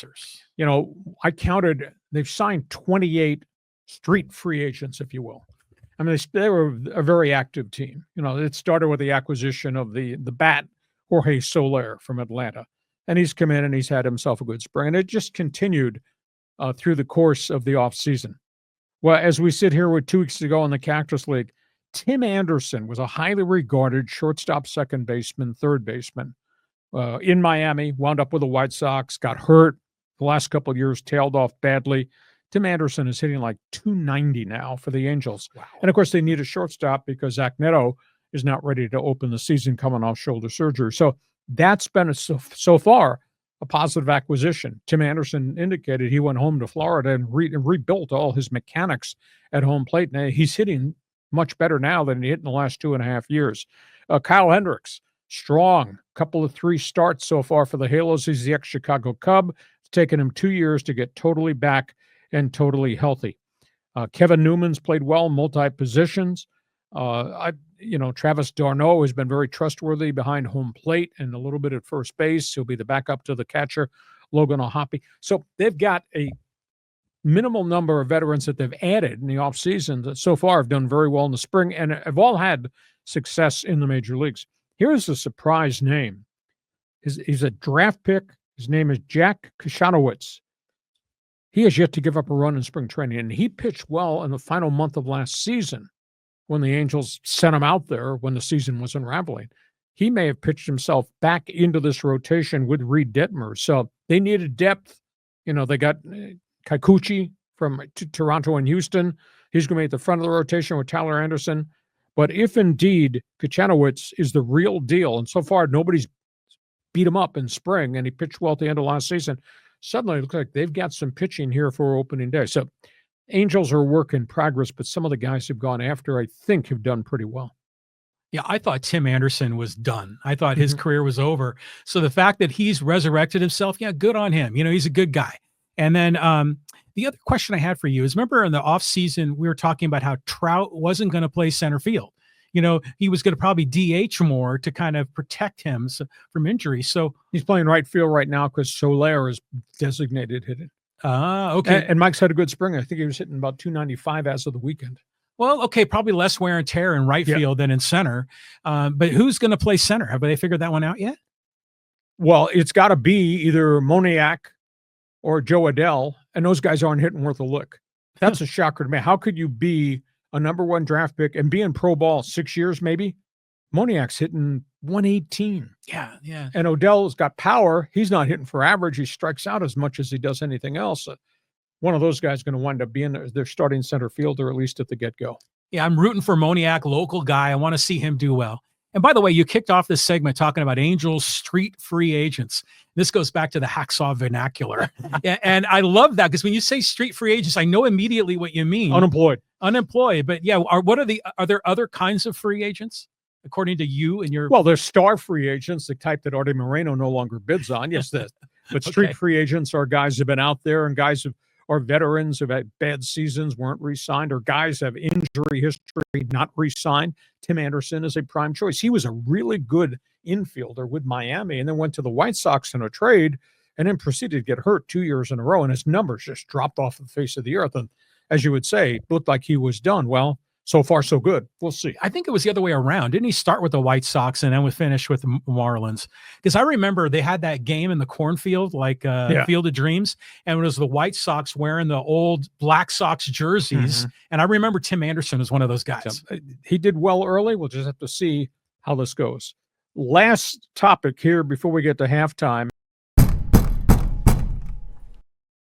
answers. You know, I counted, they've signed 28 street free agents, if you will. I mean, they were a very active team. You know, it started with the acquisition of the bat, Jorge Soler from Atlanta. And he's come in and he's had himself a good spring. And it just continued through the course of the offseason. Well, as we sit here with 2 weeks to go in the Cactus League, Tim Anderson was a highly regarded shortstop, second baseman, third baseman in Miami, wound up with the White Sox, got hurt the last couple of years, tailed off badly. Tim Anderson is hitting like 290 now for the Angels. Wow. And, of course, they need a shortstop because Zach Neto is not ready to open the season coming off shoulder surgery. So that's been, so far, a positive acquisition. Tim Anderson indicated he went home to Florida and rebuilt all his mechanics at home plate. And he's hitting much better now than he hit in the last 2.5 years. Kyle Hendricks, strong, couple of 3 starts so far for the Halos. He's the ex-Chicago Cub. It's taken him 2 years to get totally back and totally healthy. Kevin Newman's played well in multi-positions. Travis d'Arnaud has been very trustworthy behind home plate and a little bit at first base. He'll be the backup to the catcher, Logan O'Hoppe. So they've got a minimal number of veterans that they've added in the offseason that so far have done very well in the spring and have all had success in the major leagues. Here's a surprise name. He's a draft pick. His name is Jack Kashanowitz. He has yet to give up a run in spring training, and he pitched well in the final month of last season when the Angels sent him out there when the season was unraveling. He may have pitched himself back into this rotation with Reed Detmer. So they needed depth. You know, they got Kikuchi from Toronto and Houston. He's going to be at the front of the rotation with Tyler Anderson. But if indeed Kashanowitz is the real deal, and so far nobody's beat him up in spring, and he pitched well at the end of last season, suddenly it looks like they've got some pitching here for opening day. So Angels are a work in progress, but some of the guys who've gone after, I think, have done pretty well. Yeah, I thought Tim Anderson was done. I thought his career was over. So the fact that he's resurrected himself, yeah, good on him. You know, he's a good guy. And then the other question I had for you is, remember in the offseason, we were talking about how Trout wasn't going to play center field. You know, he was going to probably DH more to kind of protect him from injury. So he's playing right field right now because Soler is designated hitting. Okay. And Mike's had a good spring. I think he was hitting about 295 as of the weekend. Well, okay, probably less wear and tear in right field than in center. But who's going to play center? Have they figured that one out yet? Well, it's got to be either Moniak or Joe Adell, and those guys aren't hitting worth a lick. That's a shocker to me. How could you be a number 1 draft pick and be in pro ball 6 years maybe? Moniak's hitting 118. Yeah. And Odell's got power. He's not hitting for average. He strikes out as much as he does anything else. One of those guys is going to wind up being their starting center fielder, at least at the get-go. Yeah, I'm rooting for Moniak, local guy. I want to see him do well. And by the way, you kicked off this segment talking about Angels street free agents. This goes back to the Hacksaw vernacular. And I love that because when you say street free agents, I know immediately what you mean. Unemployed. But yeah, are there other kinds of free agents according to you and your? Well, there's star free agents, the type that Artie Moreno no longer bids on. Yes, that. But street free agents are guys who've been out there and guys who are veterans who've had bad seasons, weren't re-signed, or guys have injury history, not re-signed. Tim Anderson is a prime choice. He was a really good infielder with Miami and then went to the White Sox in a trade and then proceeded to get hurt 2 years in a row, and his numbers just dropped off the face of the earth. And as you would say, looked like he was done. Well, so far, so good. We'll see. I think it was the other way around. Didn't he start with the White Sox and then would finish with the Marlins? Because I remember they had that game in the cornfield, like Field of Dreams, and it was the White Sox wearing the old Black Sox jerseys. And I remember Tim Anderson was one of those guys. So, he did well early. We'll just have to see how this goes. Last topic here before we get to halftime.